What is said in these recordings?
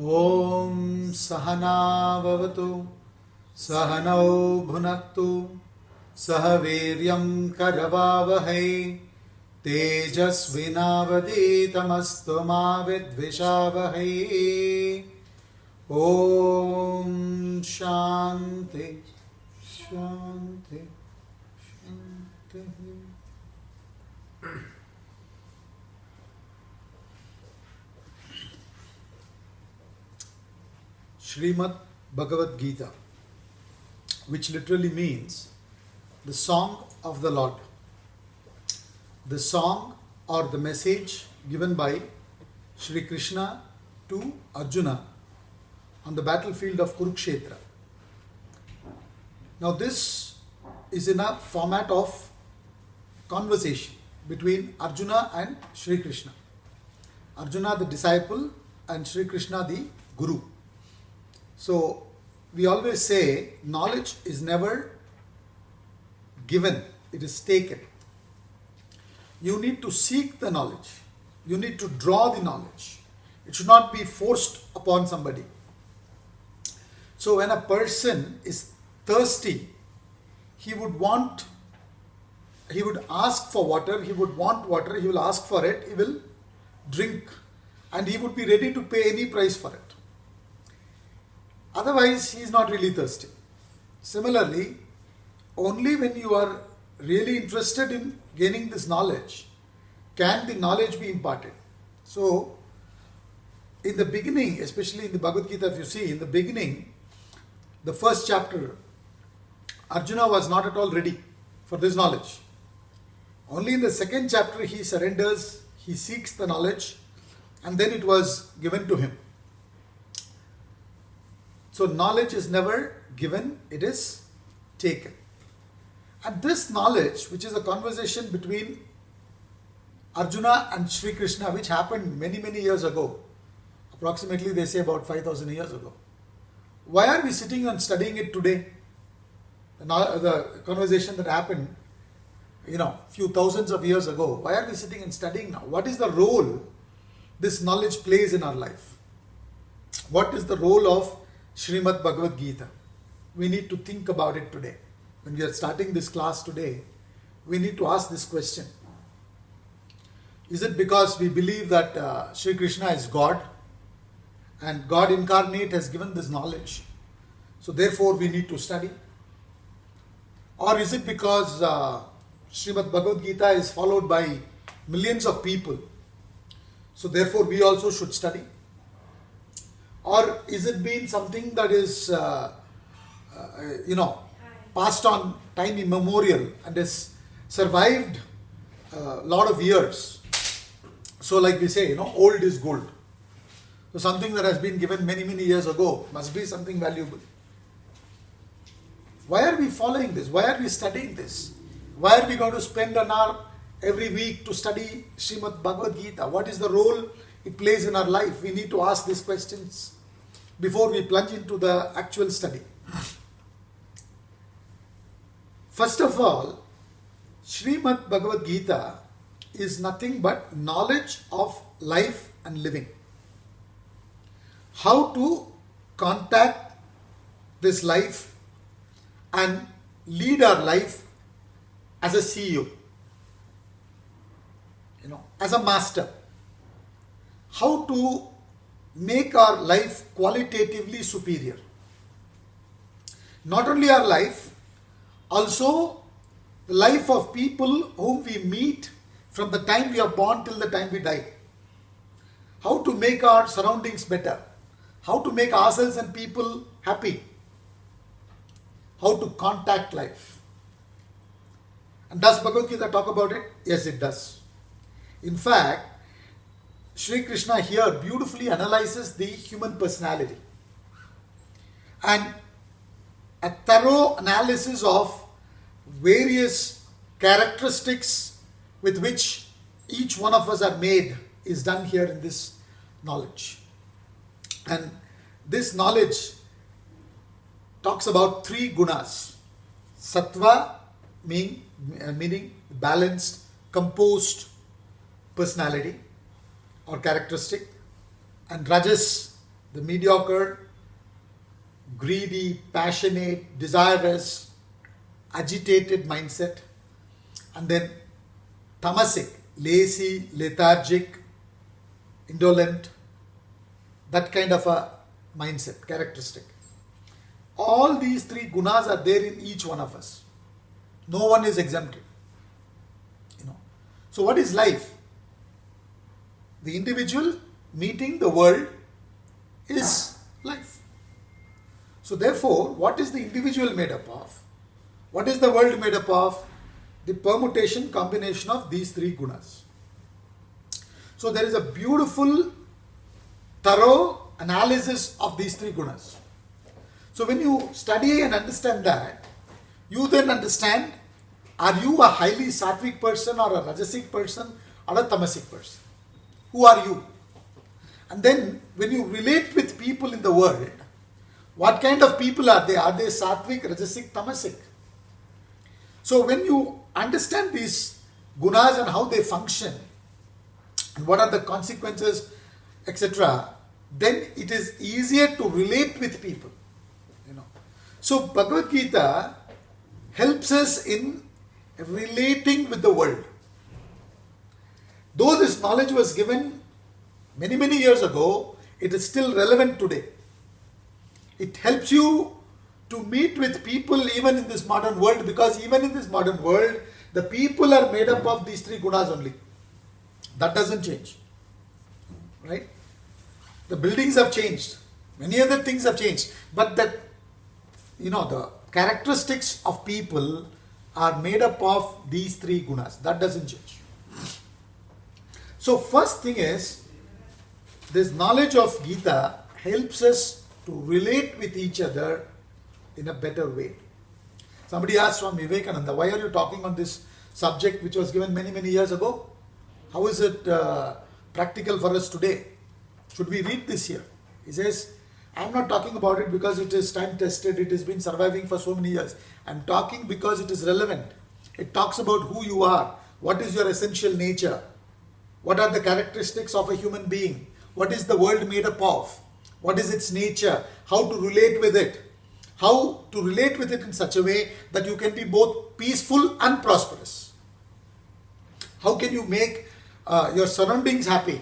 Om Sahana Bhavatu Sahanau Bhunaktu Sahaviryam Karavavahai Tejasvinavaditamastu ma vidvishavahai. Om Shanti Shanti Shanti. Srimad Bhagavad Gita, which literally means the song of the Lord. The song or the message given by Shri Krishna to Arjuna on the battlefield of Kurukshetra. Now this is in a format of conversation between Arjuna and Shri Krishna. Arjuna the disciple and Shri Krishna the Guru. So we always say knowledge is never given, it is taken. You need to seek the knowledge. You need to draw the knowledge. It should not be forced upon somebody. So when a person is thirsty, he would ask for water, he would want water, he will ask for it, he will drink, and he would be ready to pay any price for it. Otherwise, he is not really thirsty. Similarly, only when you are really interested in gaining this knowledge, can the knowledge be imparted. So, in the beginning, especially in the Bhagavad Gita, if you see, in the beginning, the first chapter, Arjuna was not at all ready for this knowledge. Only in the second chapter, he surrenders, he seeks the knowledge, and then it was given to him. So knowledge is never given, it is taken. And this knowledge, which is a conversation between Arjuna and Sri Krishna, which happened many, many years ago, approximately they say about 5,000 years ago. Why are we sitting and studying it today? The conversation that happened, few thousands of years ago, why are we sitting and studying now? What is the role this knowledge plays in our life? What is the role of Srimad Bhagavad Gita? We need to think about it today. When we are starting this class today, we need to ask this question. Is it because we believe that Sri Krishna is God and God incarnate has given this knowledge, so therefore we need to study? Or is it because Srimad Bhagavad Gita is followed by millions of people, so therefore we also should study? Or is it been something that is, passed on time immemorial and has survived a lot of years? So like we say, old is gold. So something that has been given many, many years ago must be something valuable. Why are we following this? Why are we studying this? Why are we going to spend an hour every week to study Srimad Bhagavad Gita? What is the role it plays in our life? We need to ask these questions before we plunge into the actual study. First of all, Srimad Bhagavad Gita is nothing but knowledge of life and living. How to contact this life and lead our life as a CEO, as a master. How to make our life qualitatively superior. Not only our life, also the life of people whom we meet from the time we are born till the time we die. How to make our surroundings better. How to make ourselves and people happy. How to contact life. And does Bhagavad Gita talk about it? Yes, it does. In fact, Sri Krishna here beautifully analyzes the human personality. And a thorough analysis of various characteristics with which each one of us are made is done here in this knowledge. And this knowledge talks about three gunas. Sattva meaning balanced, composed personality or characteristic, and Rajas the mediocre, greedy, passionate, desirous, agitated mindset, and then tamasic, lazy, lethargic, indolent, that kind of a mindset, characteristic. All these three gunas are there in each one of us. No one is exempted. So what is life? The individual meeting the world is life. So therefore, what is the individual made up of? What is the world made up of? The permutation, combination of these three gunas. So there is a beautiful, thorough analysis of these three gunas. So when you study and understand that, you then understand, are you a highly sattvic person or a rajasic person or a tamasic person? Who are you? And then when you relate with people in the world, what kind of people are they? Are they sattvic, rajasic, tamasic? So when you understand these gunas and how they function, and what are the consequences, etc., then it is easier to relate with people. So Bhagavad Gita helps us in relating with the world. Though this knowledge was given many, many years ago, it is still relevant today. It helps you to meet with people even in this modern world, because even in this modern world, the people are made up of these three gunas only. That doesn't change. Right? The buildings have changed. Many other things have changed. But the characteristics of people are made up of these three gunas. That doesn't change. So first thing is, this knowledge of Gita helps us to relate with each other in a better way. Somebody asked Swami Vivekananda, why are you talking on this subject which was given many, many years ago? How is it practical for us today? Should we read this here? He says, I am not talking about it because it is time tested, it has been surviving for so many years. I am talking because it is relevant. It talks about who you are, what is your essential nature, what are the characteristics of a human being, what is the world made up of, what is its nature, how to relate with it, how to relate with it in such a way that you can be both peaceful and prosperous. How can you make your surroundings happy?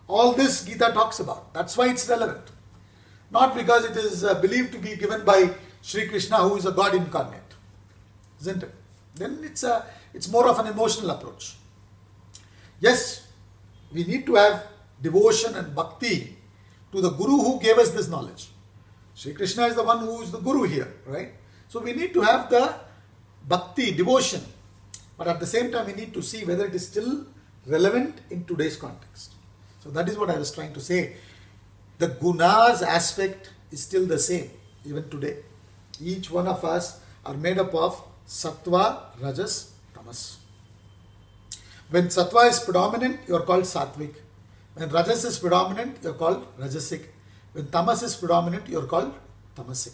All this Gita talks about. That's why it's relevant. Not because it is believed to be given by Sri Krishna, who is a God incarnate. Isn't it? Then it's more of an emotional approach. Yes, we need to have devotion and bhakti to the Guru who gave us this knowledge. Sri Krishna is the one who is the Guru here, right? So we need to have the bhakti, devotion. But at the same time, we need to see whether it is still relevant in today's context. So that is what I was trying to say. The gunas aspect is still the same, even today. Each one of us are made up of sattva, rajas, tamas. When sattva is predominant, you are called sattvic. When rajas is predominant, you are called rajasic. When tamas is predominant, you are called tamasic.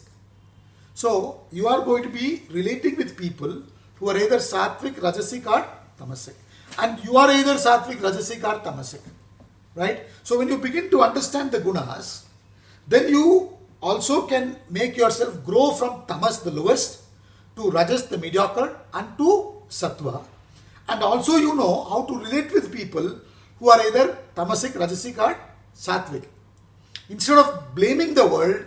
So you are going to be relating with people who are either sattvic, rajasic or tamasic. And you are either sattvic, rajasic or tamasic. Right? So when you begin to understand the gunas, then you also can make yourself grow from tamas, the lowest, to rajas, the mediocre, and to sattva. And also you know how to relate with people who are either tamasic, rajasic or sattvic. Instead of blaming the world,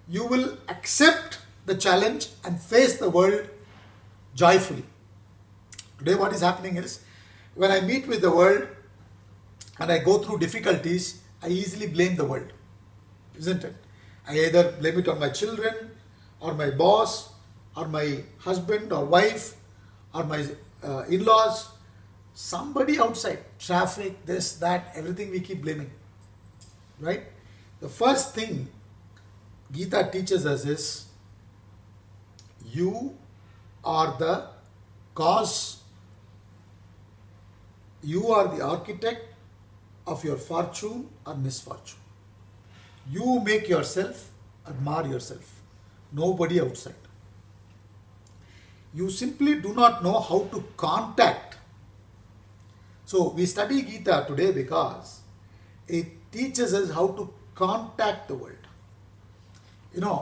you will accept the challenge and face the world joyfully. Today what is happening is, when I meet with the world and I go through difficulties, I easily blame the world. Isn't it? I either blame it on my children, or my boss, or my husband or wife, or my in-laws, somebody outside, traffic, this, that, everything we keep blaming. Right? The first thing Gita teaches us is, you are the cause, you are the architect of your fortune or misfortune. You make yourself, admire yourself, nobody outside. You simply do not know how to contact. So we study Gita today because it teaches us how to contact the world. You know,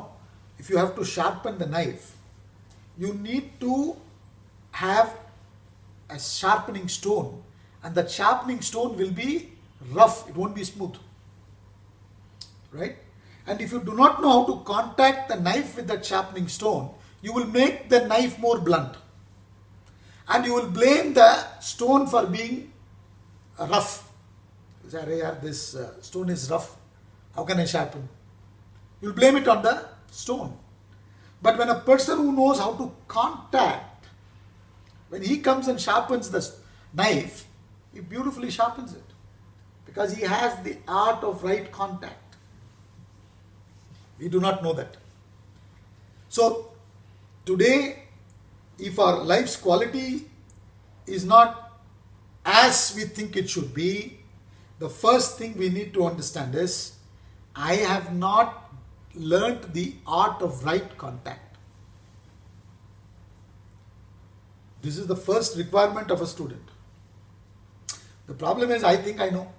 if you have to sharpen the knife, you need to have a sharpening stone, and that sharpening stone will be rough, it won't be smooth. Right? And if you do not know how to contact the knife with that sharpening stone, you will make the knife more blunt. And you will blame the stone for being rough. You say, "Arey, this stone is rough. How can I sharpen?" You will blame it on the stone. But when a person who knows how to contact, when he comes and sharpens the knife, he beautifully sharpens it. Because he has the art of right contact. We do not know that. So, today, if our life's quality is not as we think it should be, the first thing we need to understand is, I have not learnt the art of right contact. This is the first requirement of a student. The problem is, I think I know.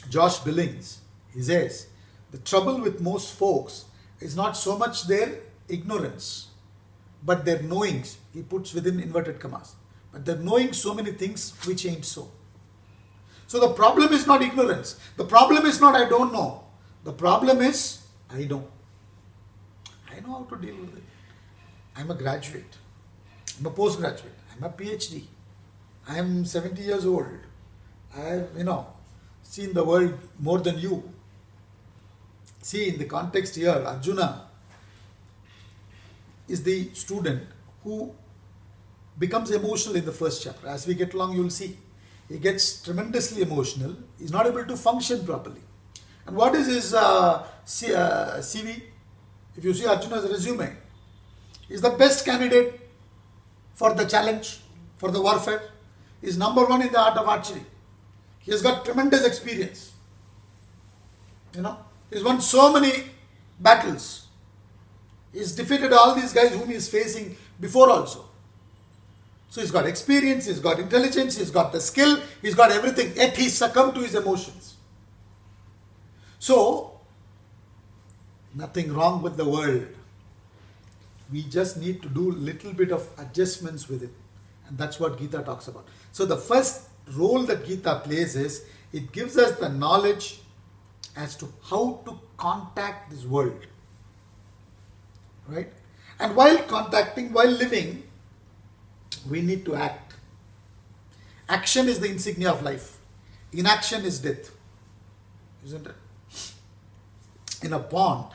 Josh Billings, he says, the trouble with most folks is not so much their ignorance, but their knowings. He puts within inverted commas. But they're knowing so many things which ain't so. So the problem is not ignorance. The problem is not I don't know. The problem is I know. I know how to deal with it. I'm a graduate. I'm a postgraduate. I'm a PhD. I'm 70 years old. I've, seen the world more than you. See, in the context here, Arjuna is the student who becomes emotional in the first chapter. As we get along, you will see. He gets tremendously emotional. He's not able to function properly. And what is his CV? If you see Arjuna's resume, he's the best candidate for the challenge, for the warfare. He's number one in the art of archery. He has got tremendous experience. He's won so many battles. He's defeated all these guys whom he is facing before also. So he's got experience, he's got intelligence, he's got the skill, he's got everything. Yet he succumbed to his emotions. So, nothing wrong with the world. We just need to do little bit of adjustments with it. And that's what Gita talks about. So the first role that Gita plays is, it gives us the knowledge as to how to contact this world. Right? And while contacting, while living, we need to act. Action is the insignia of life. Inaction is death. Isn't it? In a pond,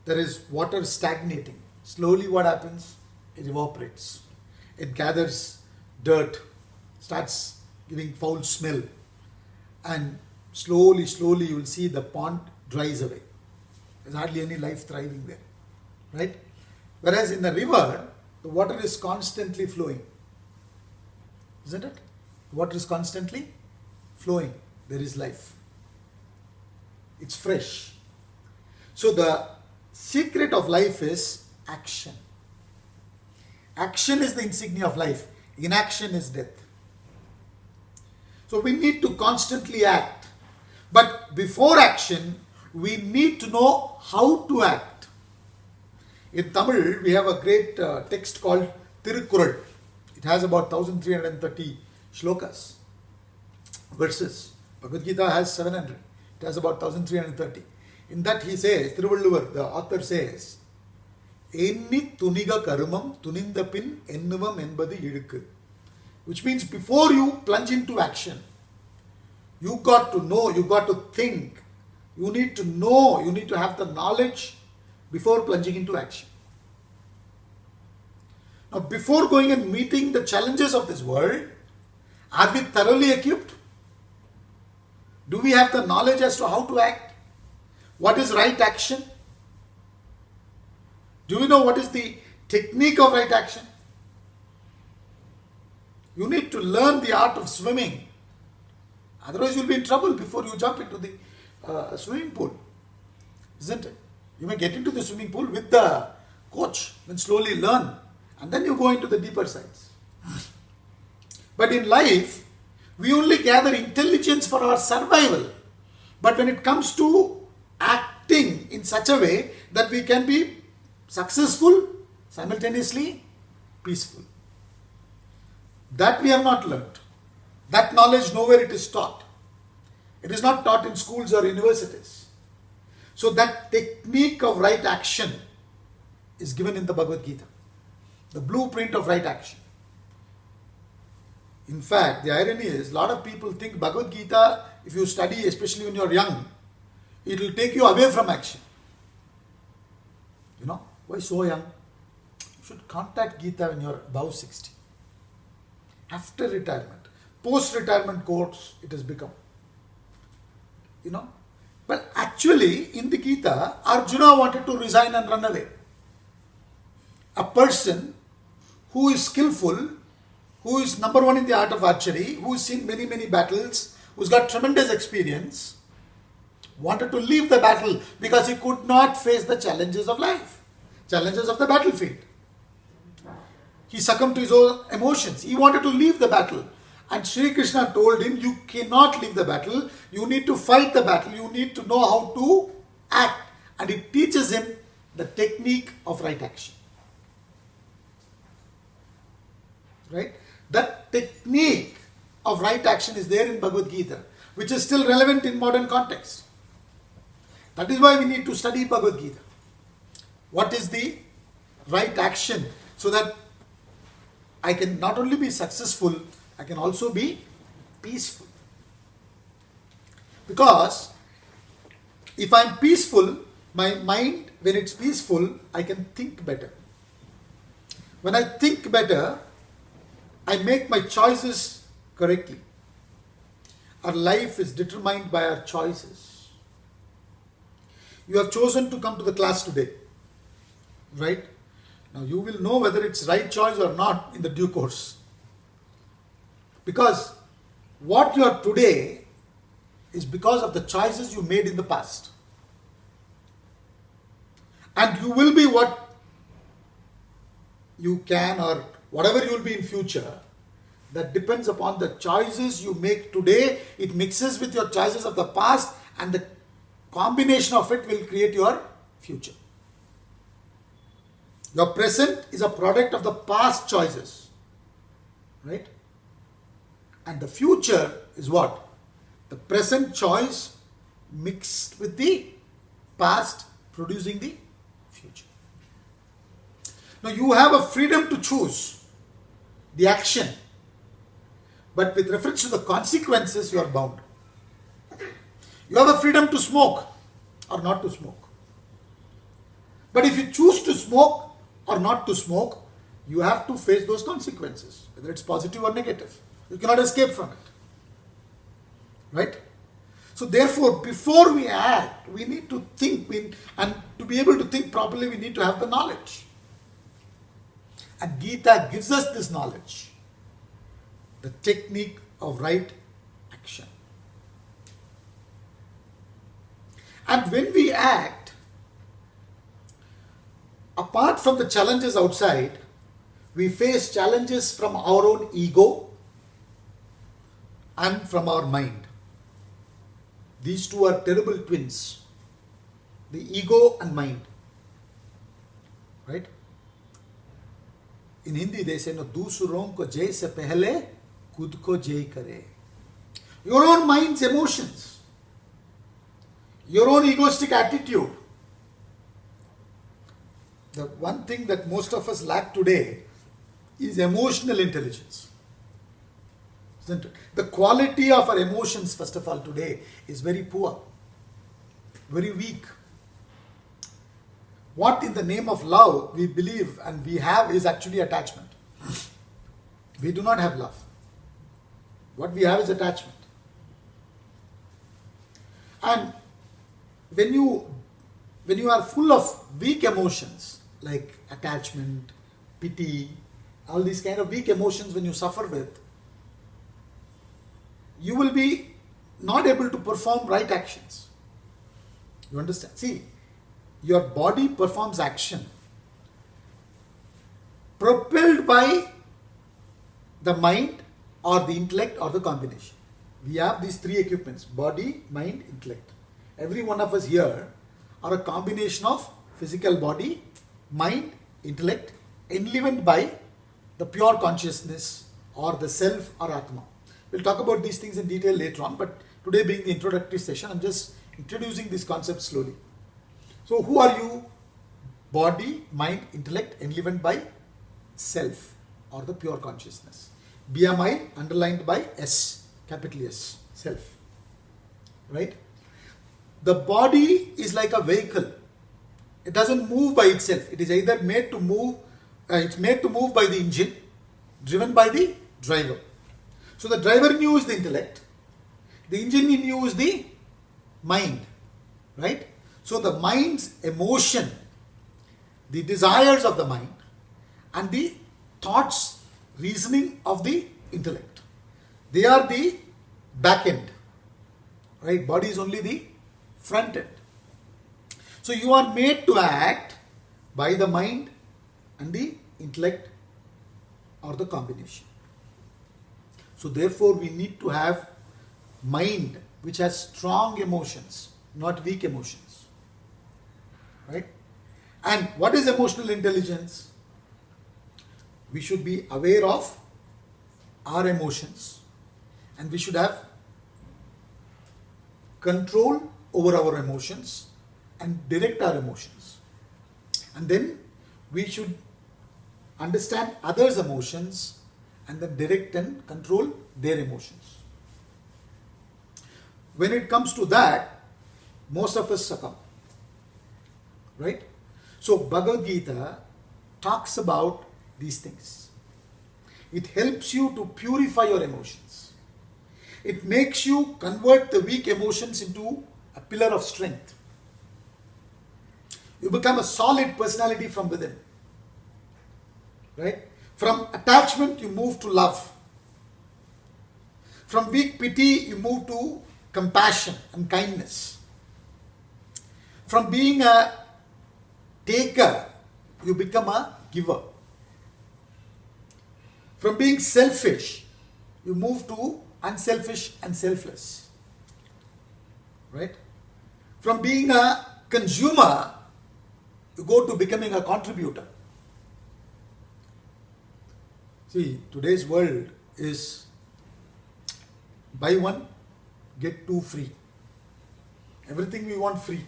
there is water stagnating. Slowly what happens? It evaporates. It gathers dirt, starts giving foul smell. And slowly you will see the pond dries away. There's hardly any life thriving there. Right? Whereas in the river, the water is constantly flowing. Isn't it? Water is constantly flowing. There is life. It's fresh. So the secret of life is action. Action is the insignia of life. Inaction is death. So we need to constantly act. But before action, we need to know how to act. In Tamil, we have a great text called Tirukkural. It has about 1330 shlokas, verses. Bhagavad Gita has 700. It has about 1330. In that he says, Thiruvalluvar, the author says, Enni tuniga karumam tuninda pin ennuvam enbadu idukku. Which means before you plunge into action, you got to know, you got to think, you need to know, you need to have the knowledge before plunging into action. Now, before going and meeting the challenges of this world, are we thoroughly equipped? Do we have the knowledge as to how to act? What is right action? Do we know what is the technique of right action? You need to learn the art of swimming. Otherwise, you'll be in trouble before you jump into the swimming pool. Isn't it? You may get into the swimming pool with the coach, then slowly learn, and then you go into the deeper sides. But in life, we only gather intelligence for our survival. But when it comes to acting in such a way that we can be successful, simultaneously peaceful. That we have not learned. That knowledge nowhere it is taught. It is not taught in schools or universities. So that technique of right action is given in the Bhagavad Gita. The blueprint of right action. In fact, the irony is, a lot of people think Bhagavad Gita, if you study, especially when you are young, it will take you away from action. You know, why so young? You should contact Gita when you are above 60. After retirement, post-retirement course, it has become. You know, but actually in the Gita, Arjuna wanted to resign and run away. A person who is skillful, who is number one in the art of archery, who has seen many, many battles, who's got tremendous experience, wanted to leave the battle because he could not face the challenges of life, challenges of the battlefield. He succumbed to his own emotions. He wanted to leave the battle. And Sri Krishna told him, you cannot leave the battle. You need to fight the battle. You need to know how to act. And it teaches him the technique of right action. Right? That technique of right action is there in Bhagavad Gita, which is still relevant in modern context. That is why we need to study Bhagavad Gita. What is the right action? So that I can not only be successful, I can also be peaceful. Because if I'm peaceful, my mind, when it's peaceful, I can think better. When I think better, I make my choices correctly. Our life is determined by our choices. You have chosen to come to the class today, right? Now you will know whether it's right choice or not in the due course. Because what you are today is because of the choices you made in the past. And you will be what you can or whatever you will be in future. That depends upon the choices you make today. It mixes with your choices of the past, and the combination of it will create your future. Your present is a product of the past choices. Right? And the future is what? The present choice mixed with the past, producing the future. Now you have a freedom to choose the action, but with reference to the consequences, you are bound. You have a freedom to smoke or not to smoke. But if you choose to smoke or not to smoke, you have to face those consequences, whether it's positive or negative. You cannot escape from it. Right? So therefore, before we act, we need to think, and to be able to think properly, we need to have the knowledge. And Gita gives us this knowledge, the technique of right action. And when we act, apart from the challenges outside, we face challenges from our own ego and from our mind. These two are terrible twins, the ego and mind. Right? In Hindi they say, no, दूसरों को जय से पहले खुद को जय करे. Your own mind's emotions, your own egoistic attitude. The one thing that most of us lack today is emotional intelligence. Isn't it? The quality of our emotions, first of all, today is very poor, very weak. What in the name of love we believe and we have is actually attachment. We do not have love. What we have is attachment. And when you are full of weak emotions like attachment, pity, all these kind of weak emotions when you suffer with, you will be not able to perform right actions. You understand? See, your body performs action propelled by the mind or the intellect or the combination. We have these three equipments: body, mind, intellect. Every one of us here are a combination of physical body, mind, intellect, enlivened by the pure consciousness or the self or Atma. We'll talk about these things in detail later on, but today being the introductory session, I'm just introducing these concepts slowly. So who are you? Body, mind, intellect, enlivened by self or the pure consciousness. BMI underlined by S, capital S, self. Right? The body is like a vehicle. It doesn't move by itself. It is either made to move, it's made to move by the engine, driven by the driver. So the driver in you is the intellect. The engine in you is the mind. Right? So the mind's emotion, the desires of the mind, and the thoughts, reasoning of the intellect. They are the back end. Right? Body is only the front end. So you are made to act by the mind and the intellect or the combination. So therefore we need to have mind which has strong emotions, not weak emotions. Right? And what is emotional intelligence? We should be aware of our emotions and we should have control over our emotions and direct our emotions. And then we should understand others' emotions and then direct and control their emotions. When it comes to that, most of us succumb. Right? So Bhagavad Gita talks about these things. It helps you to purify your emotions. It makes you convert the weak emotions into a pillar of strength. You become a solid personality from within. Right? From attachment you move to love. From weak pity you move to compassion and kindness. From being a taker you become a giver. From being selfish you move to unselfish and selfless. Right? From being a consumer you go to becoming a contributor. See, today's world is buy one, get two free. Everything we want free.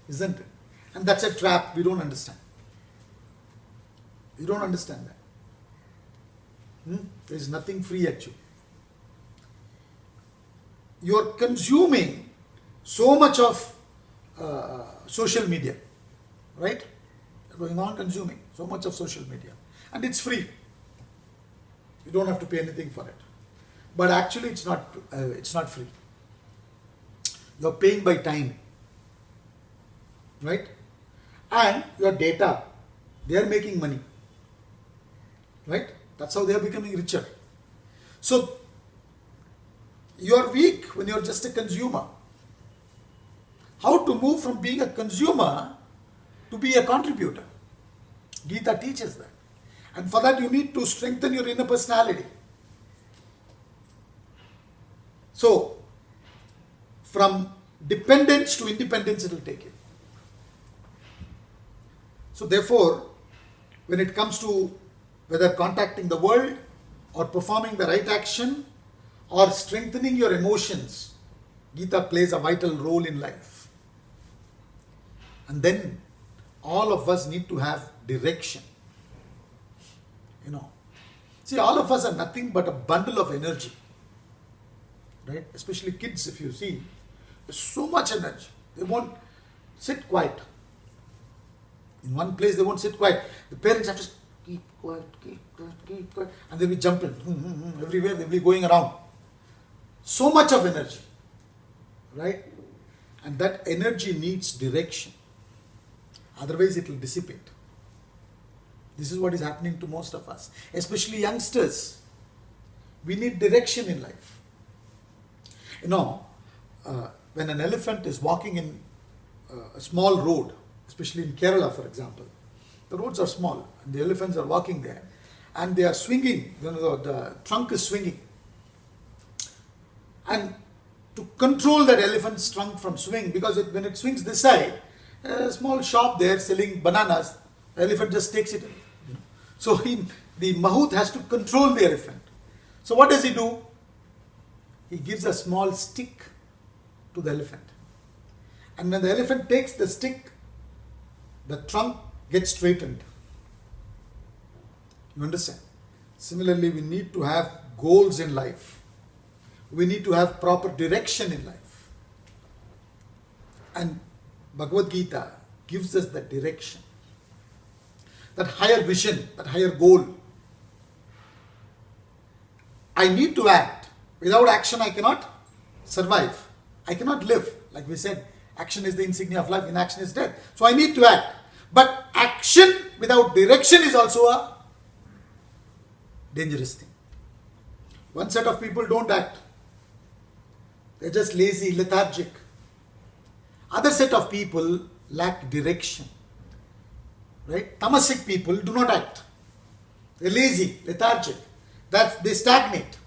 Isn't it? And that's a trap we don't understand. You don't understand that. There is nothing free actually. You are consuming so much of social media. Right? You're going on consuming so much of social media. And it's free. You don't have to pay anything for it. But actually it's not free. You're paying by time. Right? And your data, they are making money. Right? That's how they are becoming richer. So you are weak when you are just a consumer. How to move from being a consumer to be a contributor? Gita teaches that. And for that you need to strengthen your inner personality. So, from dependence to independence it will take you. So therefore, when it comes to whether contacting the world or performing the right action or strengthening your emotions, Gita plays a vital role in life. And then all of us need to have direction. See, all of us are nothing but a bundle of energy. Right? Especially kids, if you see, there's so much energy. They won't sit quiet. In one place they won't sit quiet. The parents have to keep quiet, keep quiet, keep quiet. And they'll be jumping everywhere, they'll be going around. So much of energy. Right? And that energy needs direction. Otherwise it will dissipate. This is what is happening to most of us. Especially youngsters. We need direction in life. When an elephant is walking in a small road, especially in Kerala for example, the roads are small and the elephants are walking there and they are swinging, the trunk is swinging. And to control that elephant's trunk from swing, because when it swings this side, a small shop there selling bananas, the elephant just takes it. So the mahout has to control the elephant. So what does he do? He gives a small stick to the elephant. And when the elephant takes the stick, the trunk gets straightened. You understand? Similarly, we need to have goals in life. We need to have proper direction in life. And Bhagavad Gita gives us that direction, that higher vision, that higher goal. I need to act. Without action, I cannot survive. I cannot live. Like we said, action is the insignia of life, inaction is death. So I need to act. But action without direction is also a dangerous thing. One set of people don't act. They're just lazy, lethargic. Other set of people lack direction. Right? Tamasic people do not act. They're lazy, lethargic. They stagnate.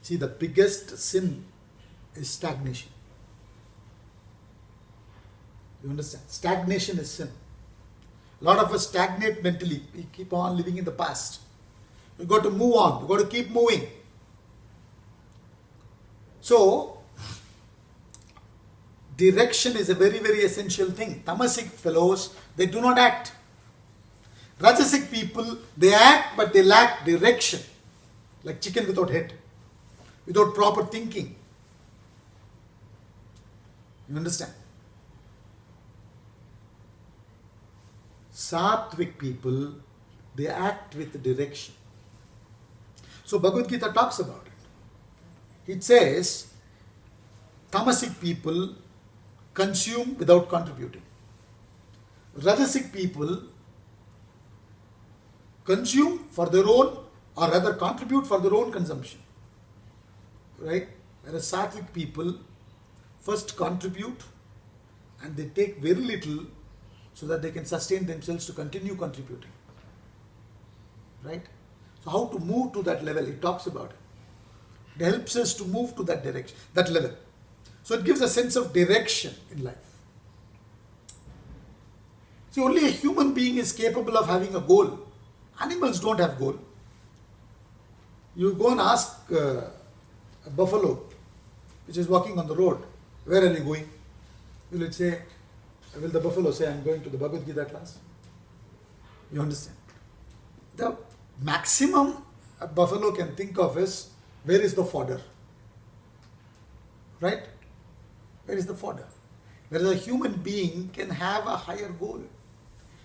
See, the biggest sin is stagnation. You understand? Stagnation is sin. A lot of us stagnate mentally. We keep on living in the past. We've got to move on. We've got to keep moving. So, direction is a very, very essential thing. Tamasic fellows, they do not act. Rajasic people, they act but they lack direction. Like chicken without head. Without proper thinking. You understand? Sattvic people, they act with direction. So Bhagavad Gita talks about it. It says, Tamasic people consume without contributing. Rajasic people consume for their own, or rather contribute for their own consumption. Right? Whereas Sattvic people first contribute and they take very little so that they can sustain themselves to continue contributing. Right? So how to move to that level? It talks about it. It helps us to move to that direction, that level. So it gives a sense of direction in life. See, only a human being is capable of having a goal. Animals don't have goal. You go and ask a buffalo which is walking on the road, where are you going? Will the buffalo say, I'm going to the Bhagavad Gita class? You understand? The maximum a buffalo can think of is, where is the fodder? Right? Where is the fodder? Whereas a human being can have a higher goal.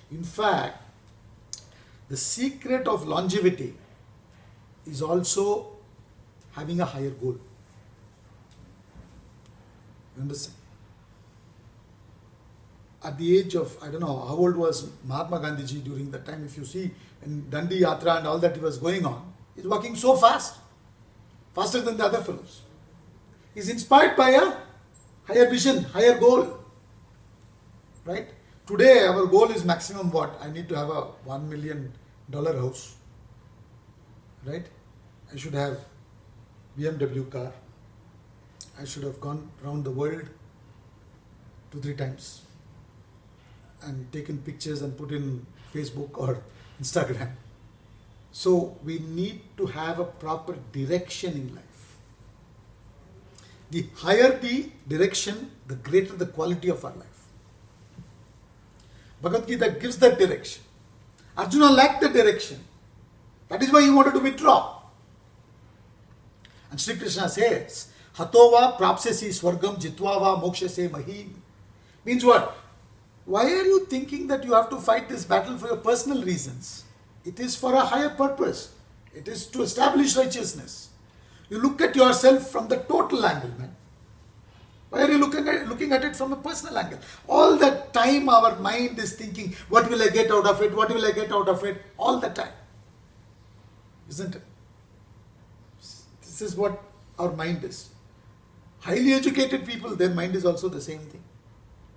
In fact, the secret of longevity is also having a higher goal. You understand? At the age of, I don't know, how old was Mahatma Gandhiji during that time? If you see in Dandi Yatra and all that was going on, he's walking so fast, faster than the other fellows. He's inspired by a higher vision, higher goal. Right? Today our goal is maximum what? I need to have a $1 million house. Right? I should have BMW car. I should have gone around the world 2-3 times and taken pictures and put in Facebook or Instagram. So we need to have a proper direction in life. The higher the direction, the greater the quality of our life. Bhagavad Gita gives that direction. Arjuna lacked the direction. That is why he wanted to withdraw. And Sri Krishna says, Hatova prapsesi swargam jitvava mokshase mahim. Means what? Why are you thinking that you have to fight this battle for your personal reasons? It is for a higher purpose. It is to establish righteousness. You look at yourself from the total angle, man. Why are you looking at it from a personal angle? All the time our mind is thinking, what will I get out of it? What will I get out of it? All the time. Isn't it? This is what our mind is. Highly educated people, their mind is also the same thing.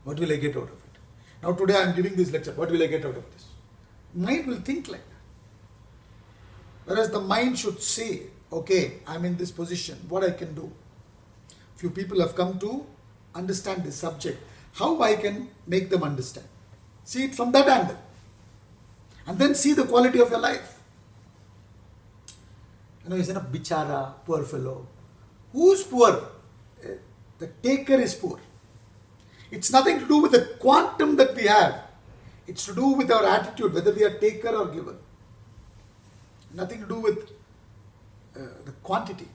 What will I get out of it? Now today I am giving this lecture. What will I get out of this? Mind will think like that. Whereas the mind should say, okay, I am in this position. What I can do? few people have come to understand this subject. How I can make them understand? See it from that angle. And then see the quality of your life. He's a bichara, poor fellow. Who's poor? The taker is poor. It's nothing to do with the quantum that we have. It's to do with our attitude, whether we are taker or giver. Nothing to do with the quantity.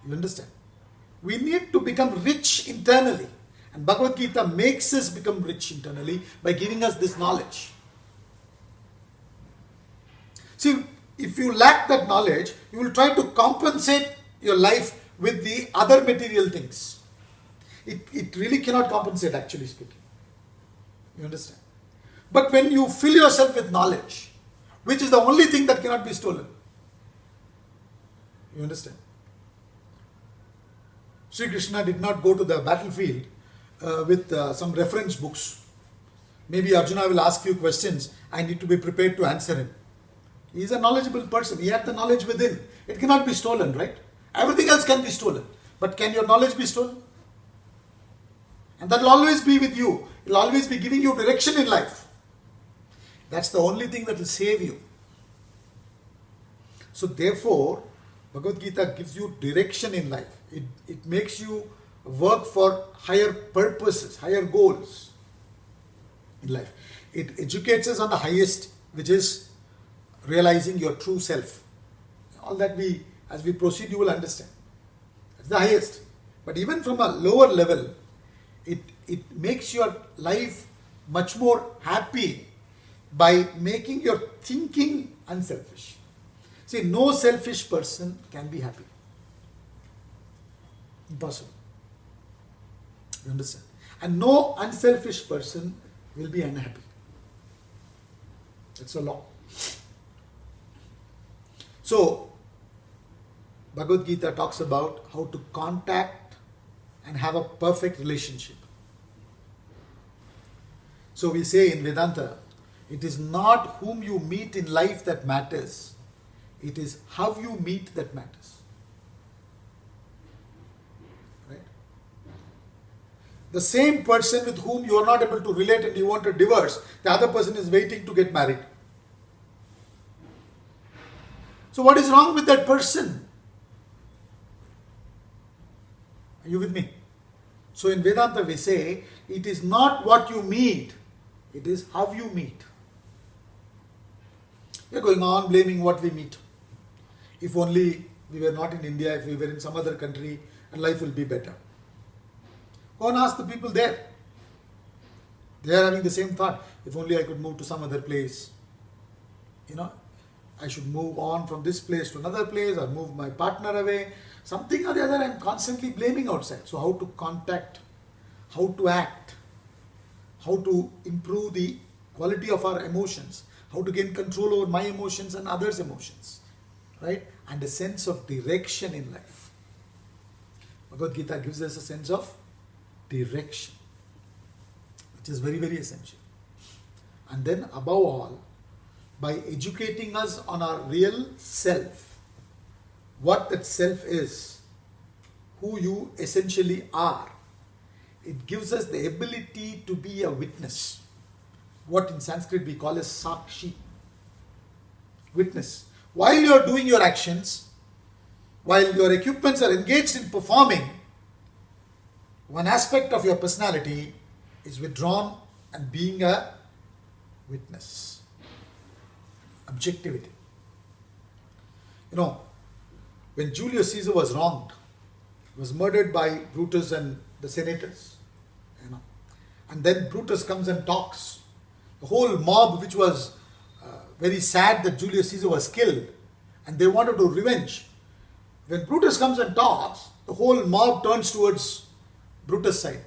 You understand? We need to become rich internally. And Bhagavad Gita makes us become rich internally by giving us this knowledge. See, if you lack that knowledge, you will try to compensate your life with the other material things. It really cannot compensate, actually speaking. You understand? But when you fill yourself with knowledge, which is the only thing that cannot be stolen. You understand? Sri Krishna did not go to the battlefield with some reference books. Maybe Arjuna will ask few questions. I need to be prepared to answer him. He is a knowledgeable person. He had the knowledge within. It cannot be stolen, right? Everything else can be stolen. But can your knowledge be stolen? And that will always be with you. It will always be giving you direction in life. That's the only thing that will save you. So therefore, Bhagavad Gita gives you direction in life. It makes you work for higher purposes, higher goals in life. It educates us on the highest, which is realizing your true self. All that as we proceed, you will understand. It's the highest. But even from a lower level, it makes your life much more happy by making your thinking unselfish. See, no selfish person can be happy. Impossible. You understand? And no unselfish person will be unhappy. That's a law. So, Bhagavad Gita talks about how to contact and have a perfect relationship. So we say in Vedanta, it is not whom you meet in life that matters. It is how you meet that matters. Right? The same person with whom you are not able to relate and you want to divorce, the other person is waiting to get married. So what is wrong with that person? Are you with me? So in Vedanta we say, it is not what you meet, it is how you meet. We are going on blaming what we meet. If only we were not in India, if we were in some other country, and life will be better. Go and ask the people there. They are having the same thought. If only I could move to some other place. I should move on from this place to another place or move my partner away. Something or the other I am constantly blaming outside. So how to contact, how to act, how to improve the quality of our emotions, how to gain control over my emotions and others' emotions, right? And a sense of direction in life. Bhagavad Gita gives us a sense of direction, which is very, very essential. And then above all, by educating us on our real self, what that self is, who you essentially are, it gives us the ability to be a witness. What in Sanskrit we call as sakshi. Witness. While you are doing your actions, while your equipments are engaged in performing, one aspect of your personality is withdrawn and being a witness. Objectivity. When Julius Caesar was wronged, he was murdered by Brutus and the senators. And then Brutus comes and talks. The whole mob, which was very sad that Julius Caesar was killed, and they wanted to revenge. When Brutus comes and talks, the whole mob turns towards Brutus' side.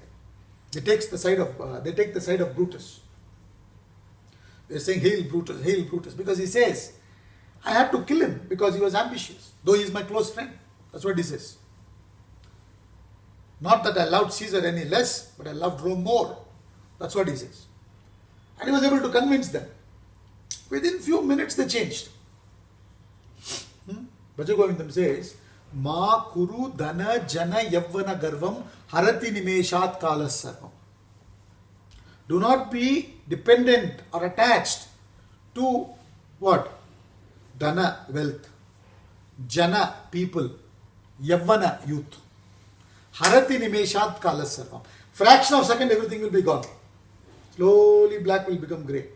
They take the side of Brutus. They're saying, hail Brutus, because he says, I had to kill him because he was ambitious, though he is my close friend. That's what he says. Not that I loved Caesar any less, but I loved Rome more. That's what he says. And he was able to convince them. Within few minutes they changed. Bhajagovindam says, Ma kuru dana jana yavvana garvam harati nimeshat kalas sarvam. Do not be dependent or attached to what? Dana, wealth. Jana, people. Yavvana, youth. Harati nimeshat kalas sarvam. Fraction of a second, everything will be gone. Slowly black will become grey.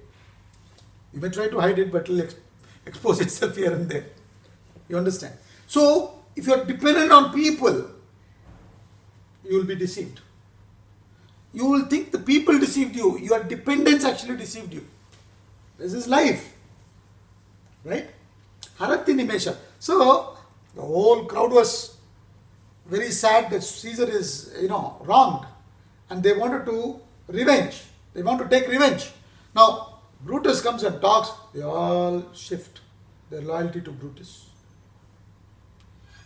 You may try to hide it, but it will expose itself here and there. You understand? So, if you are dependent on people, you will be deceived. You will think the people deceived you. Your dependence actually deceived you. This is life. Right? Harati nimesha. So, the whole crowd was very sad that Caesar is, wronged. And they wanted to revenge. They want to take revenge. Now, Brutus comes and talks. They all shift their loyalty to Brutus.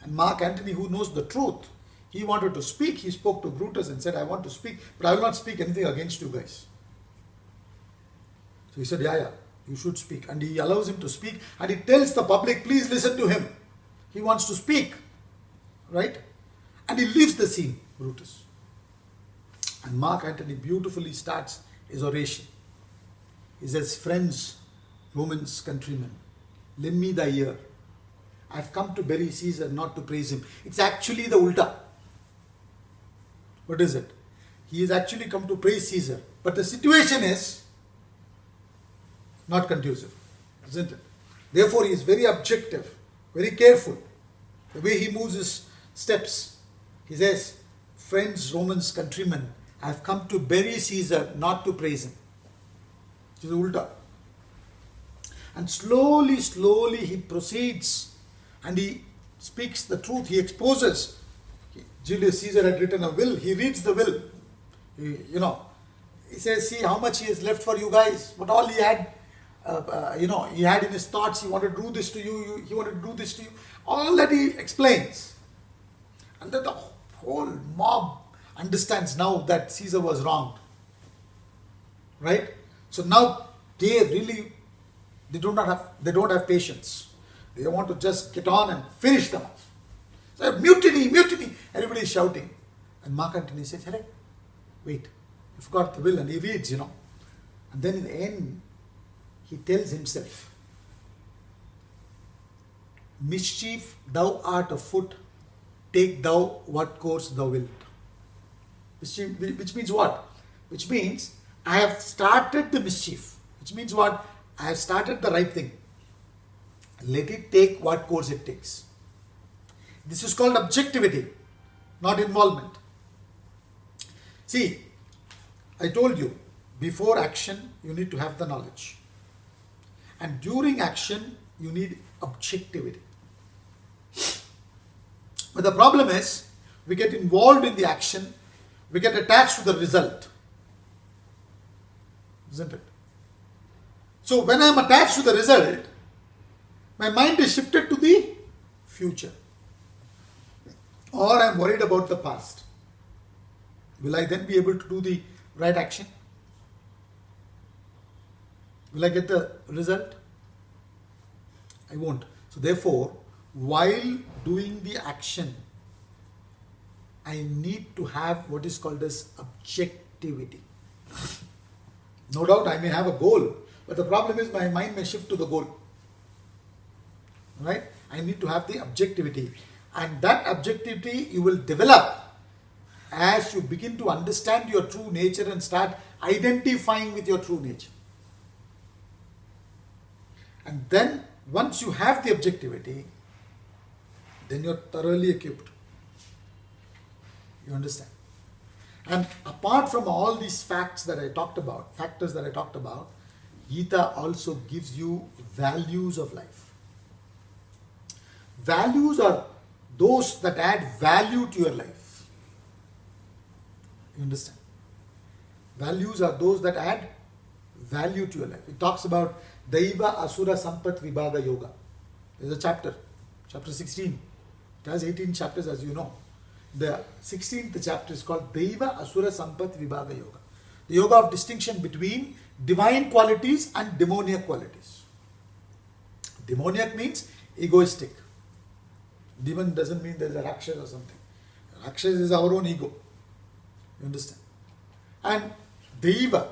And Mark Antony, who knows the truth, he wanted to speak. He spoke to Brutus and said, I want to speak, but I will not speak anything against you guys. So he said, yeah, you should speak. And he allows him to speak. And he tells the public, please listen to him. He wants to speak. Right? And he leaves the scene, Brutus. And Mark Antony beautifully starts his oration. He says, friends, Romans, countrymen, lend me the ear. I've come to bury Caesar, not to praise him. It's actually the ulta. What is it? He has actually come to praise Caesar. But the situation is not conducive, isn't it? Therefore, he is very objective, very careful. The way he moves his steps. He says, friends, Romans, countrymen, I've come to bury Caesar, not to praise him. Which is the ulta. And slowly he proceeds and he speaks the truth. He exposes. Julius Caesar had written a will. He reads the will. He says, see how much he has left for you guys. What all he had, he had in his thoughts. He wanted to do this to you. He wanted to do this to you. All that he explains. And then the whole mob understands now that Caesar was wronged. Right? So now they don't have patience. They want to just get on and finish them off. So mutiny, mutiny. Everybody is shouting. And Mark Antony says, hey, wait, you forgot the will. And he reads, And then in the end, he tells himself, mischief thou art afoot, take thou what course thou wilt. Which means what? Which means I have started the mischief. Which means what? I have started the right thing. Let it take what course it takes. This is called objectivity, not involvement. See, I told you, before action, you need to have the knowledge. And during action, you need objectivity. But the problem is, we get involved in the action, we get attached to the result. Isn't it? So when I am attached to the result, my mind is shifted to the future. Or I am worried about the past. Will I then be able to do the right action? Will I get the result? I won't. So therefore, while doing the action, I need to have what is called as objectivity. No doubt I may have a goal, but the problem is my mind may shift to the goal. Right? I need to have the objectivity. And that objectivity you will develop as you begin to understand your true nature and start identifying with your true nature. And then once you have the objectivity, then you're thoroughly equipped. You understand? And apart from all these factors that I talked about, Gita also gives you values of life. Values are those that add value to your life. You understand? Values are those that add value to your life. It talks about Daiva Asura Sampat Vibhaga Yoga. There's a chapter 16. It has 18 chapters, as you know. The 16th chapter is called Daiva Asura Sampat Vibhaga Yoga. The yoga of distinction between divine qualities and demoniac qualities. Demoniac means egoistic. Demon doesn't mean there's a Rakshas or something. Rakshas is our own ego. You understand? And Deva,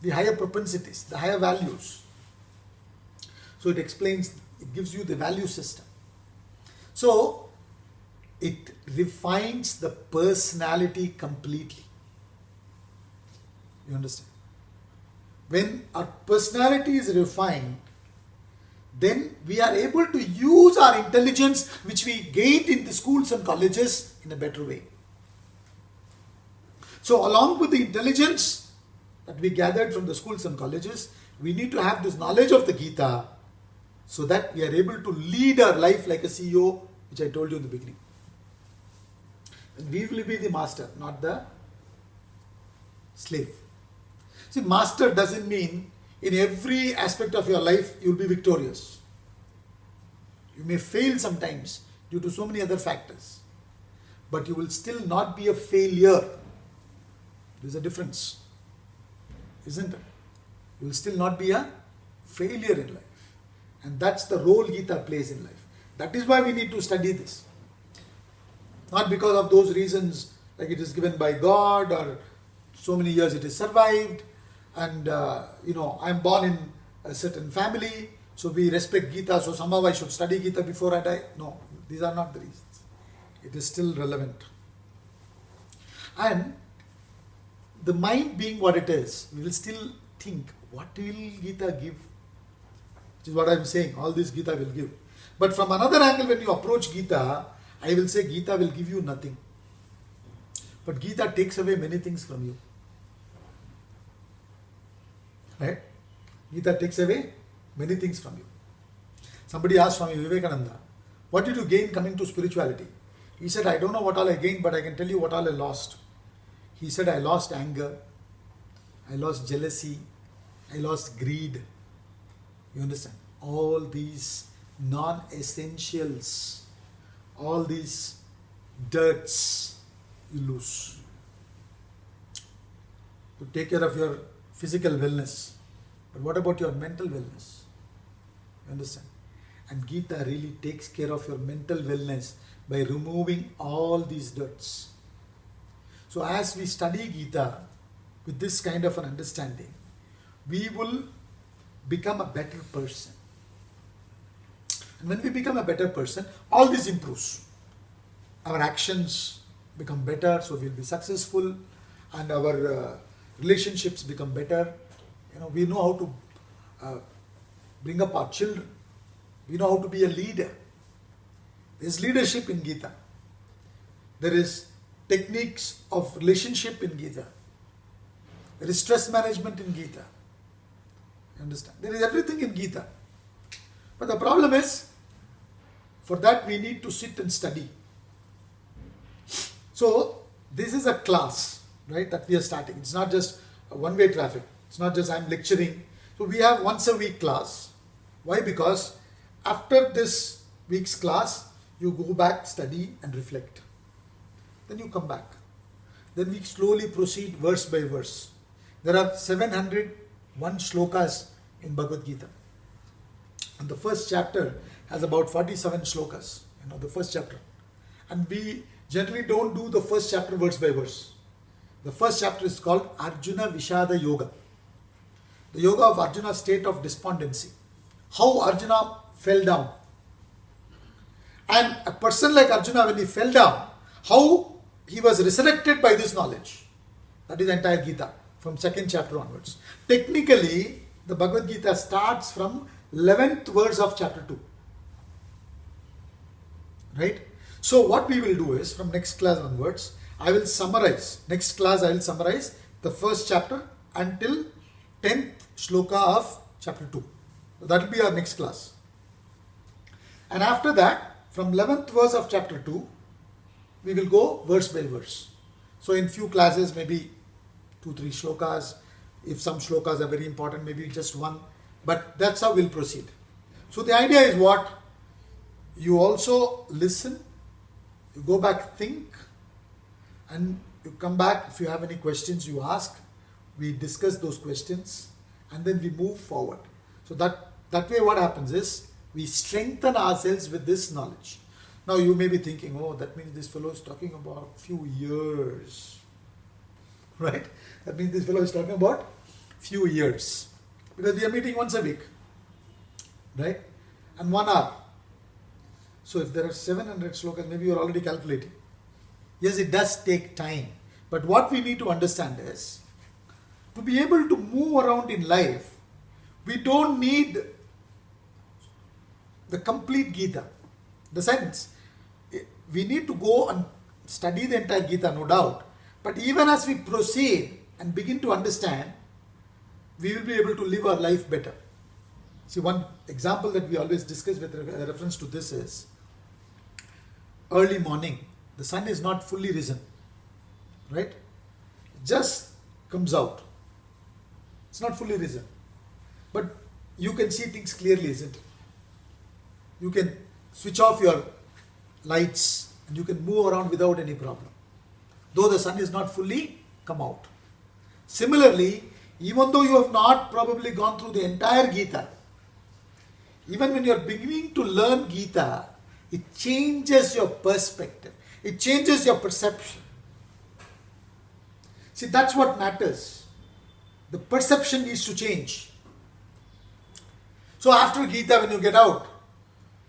the higher propensities, the higher values. So it explains, it gives you the value system. So it refines the personality completely. You understand? When our personality is refined, then we are able to use our intelligence which we gained in the schools and colleges in a better way. So along with the intelligence that we gathered from the schools and colleges, we need to have this knowledge of the Gita so that we are able to lead our life like a CEO, which I told you in the beginning. And we will be the master, not the slave. See, master doesn't mean in every aspect of your life you will be victorious. You may fail sometimes due to so many other factors, but you will still not be a failure. There's a difference, isn't it? You will still not be a failure in life. And that's the role Gita plays in life. That is why we need to study this. Not because of those reasons like it is given by God or so many years it is survived and I'm born in a certain family, so we respect Gita, so somehow I should study Gita before I die. No, these are not the reasons. It is still relevant. And the mind being what it is, we will still think, what will Gita give? Which is what I am saying, all this Gita will give. But from another angle, when you approach Gita, I will say Gita will give you nothing. But Gita takes away many things from you. Right? Gita takes away many things from you. Somebody asked Swami Vivekananda, what did you gain coming to spirituality? He said, I don't know what all I gained, but I can tell you what all I lost. He said, I lost anger, I lost jealousy, I lost greed. You understand? All these non-essentials, all these dirts you lose. To take care of your physical wellness. But what about your mental wellness? You understand? And Gita really takes care of your mental wellness by removing all these dirts. So as we study Gita with this kind of an understanding, we will become a better person. And when we become a better person, all this improves. Our actions become better, so we'll be successful, and our relationships become better. We know how to bring up our children. We know how to be a leader. There is leadership in Gita. There is techniques of relationship in Gita. There is stress management in Gita. You understand? There is everything in Gita. But the problem is, for that we need to sit and study. So, this is a class, right, that we are starting. It's not just a one-way traffic. It's not just I'm lecturing. So, we have once a week class. Why? Because after this week's class, you go back, study and reflect. Then you come back. Then we slowly proceed verse by verse. There are 701 shlokas in Bhagavad Gita. And the first chapter has about 47 shlokas. The first chapter. And we generally don't do the first chapter verse by verse. The first chapter is called Arjuna Vishada Yoga. The yoga of Arjuna's state of despondency. How Arjuna fell down. And a person like Arjuna, when he fell down, how he was resurrected by this knowledge. That is the entire Gita, from second chapter onwards. Technically, the Bhagavad Gita starts from 11th verse of chapter 2. Right? So what we will do is, from next class onwards, I will summarize. Next class I will summarize the first chapter until 10th shloka of chapter 2. So that will be our next class. And after that, from 11th verse of chapter 2, we will go verse by verse. So in few classes, maybe 2-3 shlokas. If some shlokas are very important, maybe just one. But that's how we'll proceed. So the idea is what? You also listen, you go back, think, and you come back. If you have any questions, you ask. We discuss those questions, and then we move forward. So that way what happens is, we strengthen ourselves with this knowledge. Now you may be thinking, oh, that means this fellow is talking about few years. Right? That means this fellow is talking about few years. Because we are meeting once a week. Right? And 1 hour. So if there are 700 slokas, maybe you are already calculating. Yes, it does take time. But what we need to understand is, to be able to move around in life, we don't need the complete Gita. The sense, we need to go and study the entire Gita, no doubt. But even as we proceed and begin to understand, we will be able to live our life better. See, one example that we always discuss with reference to this is, early morning, the sun is not fully risen, right? It just comes out. It's not fully risen. But you can see things clearly, isn't it? You can switch off your lights and you can move around without any problem, though the sun is not fully come out. Similarly, even though you have not probably gone through the entire Gita, even when you are beginning to learn Gita, it changes your perspective. It changes your perception. See, that's what matters. The perception needs to change. So after Gita, when you get out,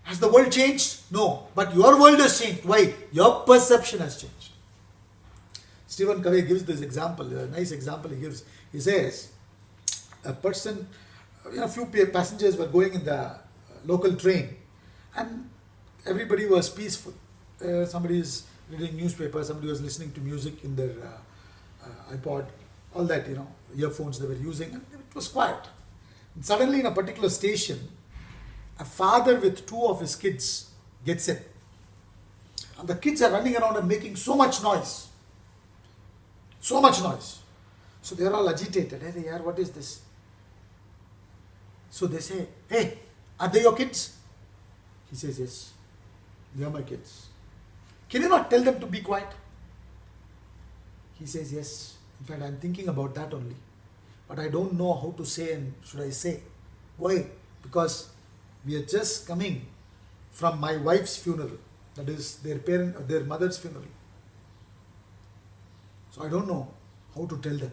has the world changed? No. But your world has changed. Why? Your perception has changed. Stephen Covey gives this example, a nice example he gives. He says, a person, a few passengers were going in the local train and everybody was peaceful. Somebody is reading newspaper, somebody was listening to music in their iPod, all that, earphones they were using, and it was quiet. And suddenly in a particular station, a father with 2 of his kids gets in. And the kids are running around and making so much noise. So much noise. So they are all agitated. Hey, yaar, what is this? So they say, hey, are they your kids? He says, yes, they are my kids. Can you not tell them to be quiet? He says, yes. In fact, I'm thinking about that only. But I don't know how to say and should I say. Why? Because we are just coming from my wife's funeral. That is their mother's funeral. So I don't know how to tell them.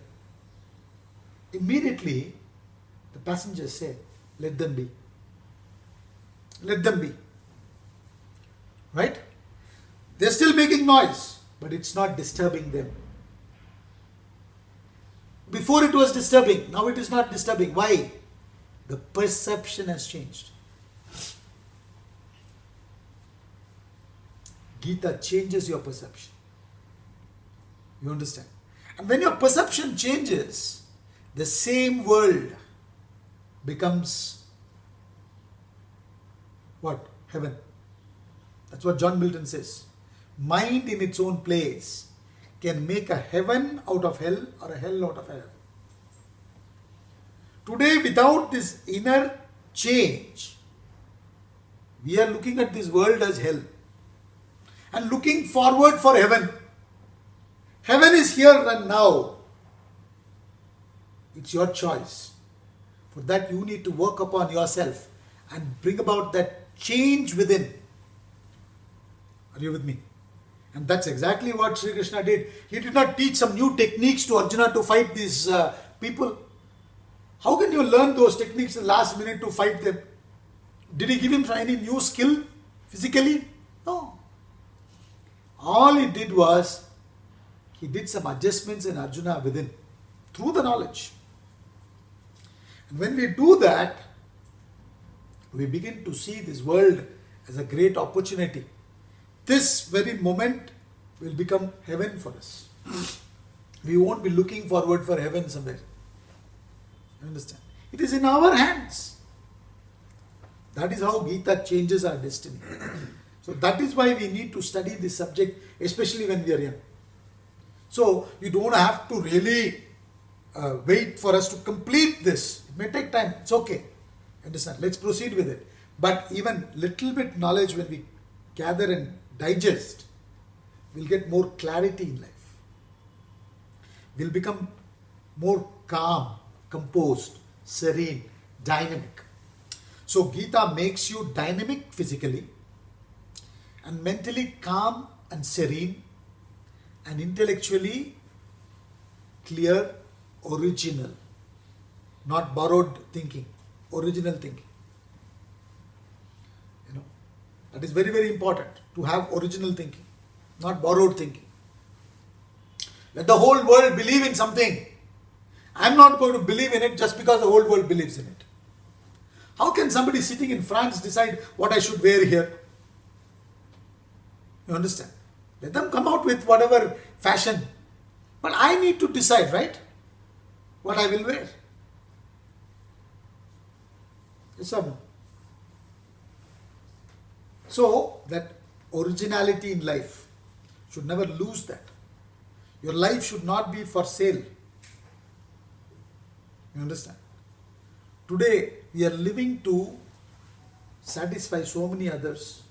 Immediately, the passengers say, let them be. Let them be. Right? They're still making noise, but it's not disturbing them. Before it was disturbing, now it is not disturbing. Why? The perception has changed. Gita changes your perception. You understand? And when your perception changes, the same world becomes what? Heaven. That's what John Milton says. Mind in its own place can make a heaven out of hell or a hell out of heaven. Today, without this inner change, we are looking at this world as hell and looking forward for heaven. Heaven is here and now. It's your choice. For that, you need to work upon yourself and bring about that change within. Are you with me? And that's exactly what Sri Krishna did. He did not teach some new techniques to Arjuna to fight these people. How can you learn those techniques in the last minute to fight them? Did he give him any new skill physically? No. All he did was, he did some adjustments in Arjuna within, through the knowledge. And when we do that, we begin to see this world as a great opportunity. This very moment will become heaven for us. We won't be looking forward for heaven somewhere. You understand? It is in our hands. That is how Gita changes our destiny. So that is why we need to study this subject, especially when we are young. So you don't have to really wait for us to complete this. It may take time. It's okay. Understand? Let's proceed with it. But even little bit knowledge when we gather and digest, we'll get more clarity in life. We'll become more calm, composed, serene, dynamic. So Gita makes you dynamic physically and mentally calm and serene and intellectually clear, original, not borrowed thinking, original thinking. That is very, very important, to have original thinking, not borrowed thinking. Let the whole world believe in something. I am not going to believe in it just because the whole world believes in it. How can somebody sitting in France decide what I should wear here? You understand? Let them come out with whatever fashion. But I need to decide, right? What I will wear. Yes or no? So, that originality in life, should never lose that. Your life should not be for sale. You understand? Today, we are living to satisfy so many others.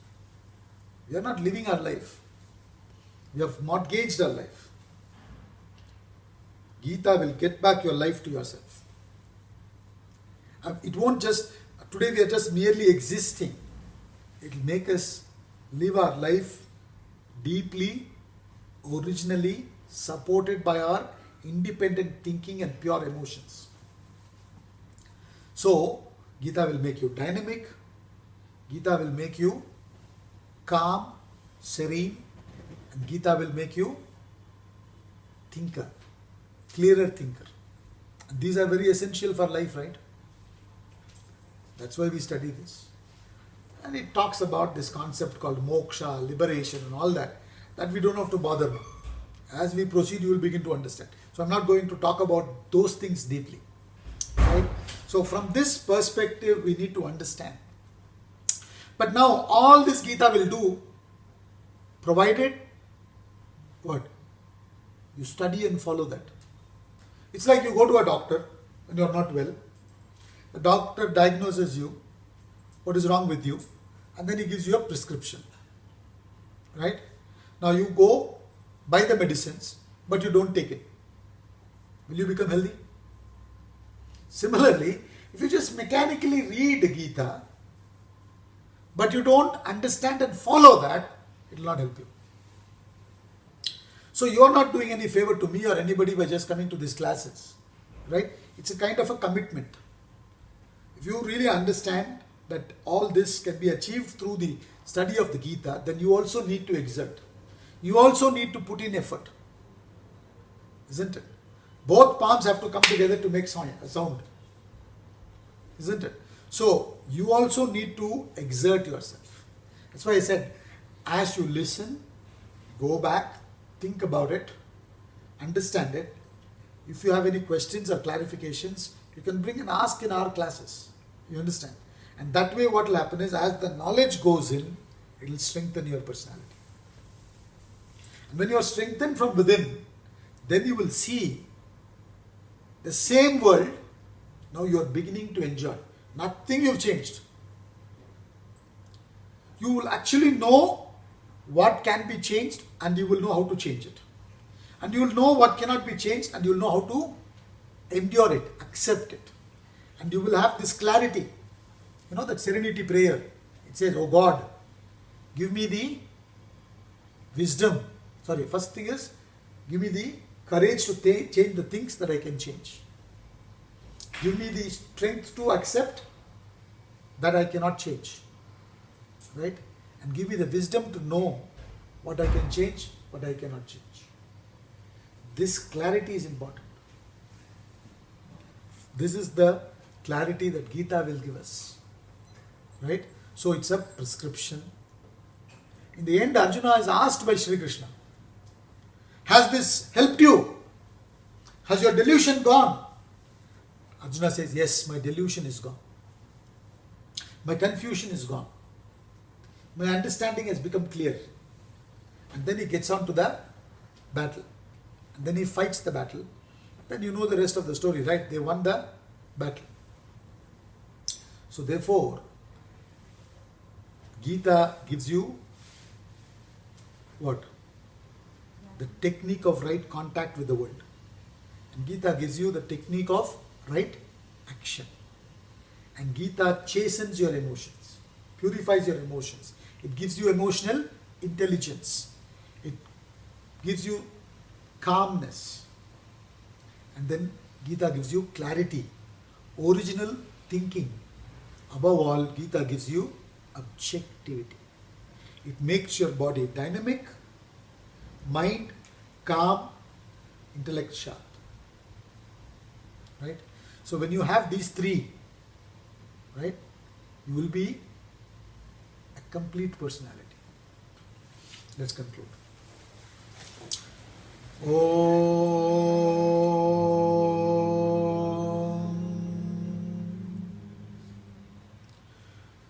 We are not living our life. We have mortgaged our life. Gita will get back your life to yourself. It won't just, today we are just merely existing. It will make us live our life deeply, originally, supported by our independent thinking and pure emotions. So, Gita will make you dynamic. Gita will make you calm, serene. And Gita will make you thinker, clearer thinker. And these are very essential for life, right? That's why we study this. And it talks about this concept called moksha, liberation and all that we don't have to bother now. As we proceed, you will begin to understand. So I'm not going to talk about those things deeply. Right? So from this perspective, we need to understand. But now, all this Gita will do, provided what? You study and follow that. It's like you go to a doctor when you're not well. The doctor diagnoses you, what is wrong with you, and then he gives you a prescription. Right? Now you go buy the medicines, but you don't take it. Will you become healthy? Similarly, if you just mechanically read Gita, but you don't understand and follow that, it will not help you. So you are not doing any favor to me or anybody by just coming to these classes. Right? It's a kind of a commitment. If you really understand that all this can be achieved through the study of the Gita, then you also need to exert. You also need to put in effort. Isn't it? Both palms have to come together to make sound. Isn't it? So, you also need to exert yourself. That's why I said, as you listen, go back, think about it, understand it. If you have any questions or clarifications, you can bring and ask in our classes. You understand? And that way what will happen is, as the knowledge goes in, it will strengthen your personality. And when you are strengthened from within, then you will see the same world, now you are beginning to enjoy. Nothing you've changed. You will actually know what can be changed and you will know how to change it. And you will know what cannot be changed and you will know how to endure it, accept it. And you will have this clarity. You know that serenity prayer. It says, oh God, give me the wisdom. First thing is, give me the courage to change the things that I can change. Give me the strength to accept that I cannot change. Right? And give me the wisdom to know what I can change, what I cannot change. This clarity is important. This is the clarity that Gita will give us. Right? So it's a prescription. In the end, Arjuna is asked by Sri Krishna, has this helped you? Has your delusion gone? Arjuna says, yes, my delusion is gone. My confusion is gone. My understanding has become clear. And then he gets on to the battle. And then he fights the battle. Then you know the rest of the story, right? They won the battle. So therefore, Gita gives you what? The technique of right contact with the world. And Gita gives you the technique of right action. And Gita chastens your emotions, purifies your emotions. It gives you emotional intelligence. It gives you calmness. And then Gita gives you clarity, original thinking. Above all, Gita gives you objectivity. It makes your body dynamic, mind calm, intellect sharp. Right? So when you have these three, right, you will be a complete personality. Let's conclude.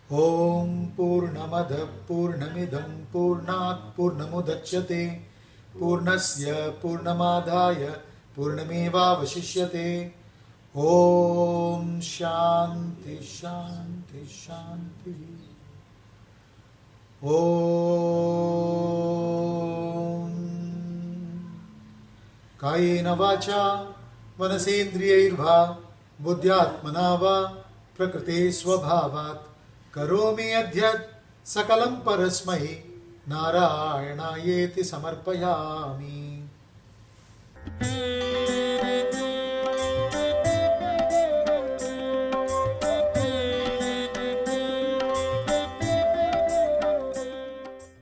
Om Purnamada Purnamidam Purnat Purnamudachyate Purnasya Purnamadhaya Purnameva Vashishyate. Om Shanti Shanti Shanti. Om Kayena Vacha Manasendriyairva Buddhyatmana va Prakrite Swabhavat Karomi Adhyat Sakalam Parasmahi Narayana Yeti Samarpayami.